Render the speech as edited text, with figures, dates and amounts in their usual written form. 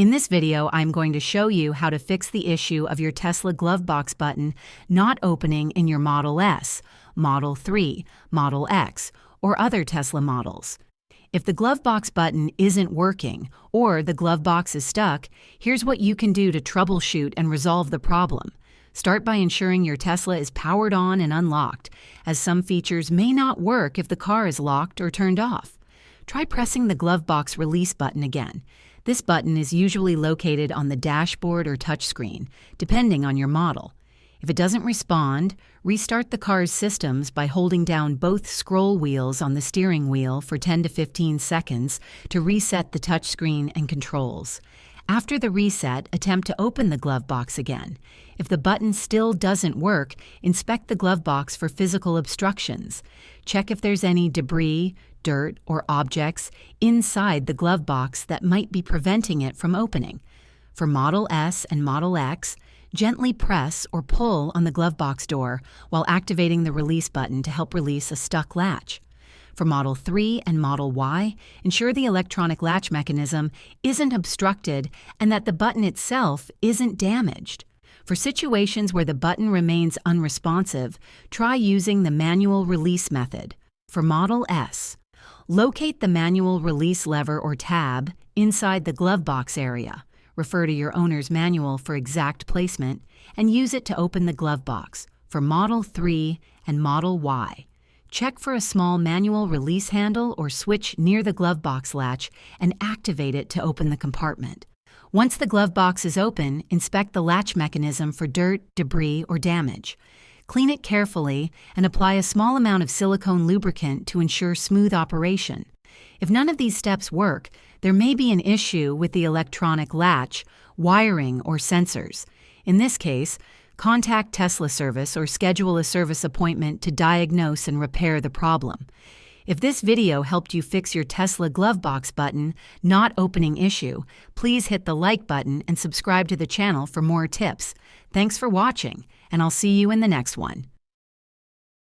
In this video, I'm going to show you how to fix the issue of your Tesla glove box button not opening in your Model S, Model 3, Model X, or other Tesla models. If the glove box button isn't working or the glove box is stuck, here's what you can do to troubleshoot and resolve the problem. Start by ensuring your Tesla is powered on and unlocked, as some features may not work if the car is locked or turned off. Try pressing the glove box release button again. This button is usually located on the dashboard or touchscreen, depending on your model. If it doesn't respond, restart the car's systems by holding down both scroll wheels on the steering wheel for 10 to 15 seconds to reset the touchscreen and controls. After the reset, attempt to open the glove box again. If the button still doesn't work, inspect the glove box for physical obstructions. Check if there's any debris, dirt, or objects inside the glove box that might be preventing it from opening. For Model S and Model X, gently press or pull on the glove box door while activating the release button to help release a stuck latch. For Model 3 and Model Y, ensure the electronic latch mechanism isn't obstructed and that the button itself isn't damaged. For situations where the button remains unresponsive, try using the manual release method. For Model S, locate the manual release lever or tab inside the glove box area. Refer to your owner's manual for exact placement and use it to open the glove box. For Model 3 and Model Y, check for a small manual release handle or switch near the glove box latch and activate it to open the compartment. Once the glove box is open, inspect the latch mechanism for dirt, debris, or damage. Clean it carefully and apply a small amount of silicone lubricant to ensure smooth operation. If none of these steps work, there may be an issue with the electronic latch, wiring, or sensors. In this case, contact Tesla service or schedule a service appointment to diagnose and repair the problem. If this video helped you fix your Tesla glove box button not opening issue, please hit the like button and subscribe to the channel for more tips. Thanks for watching, and I'll see you in the next one.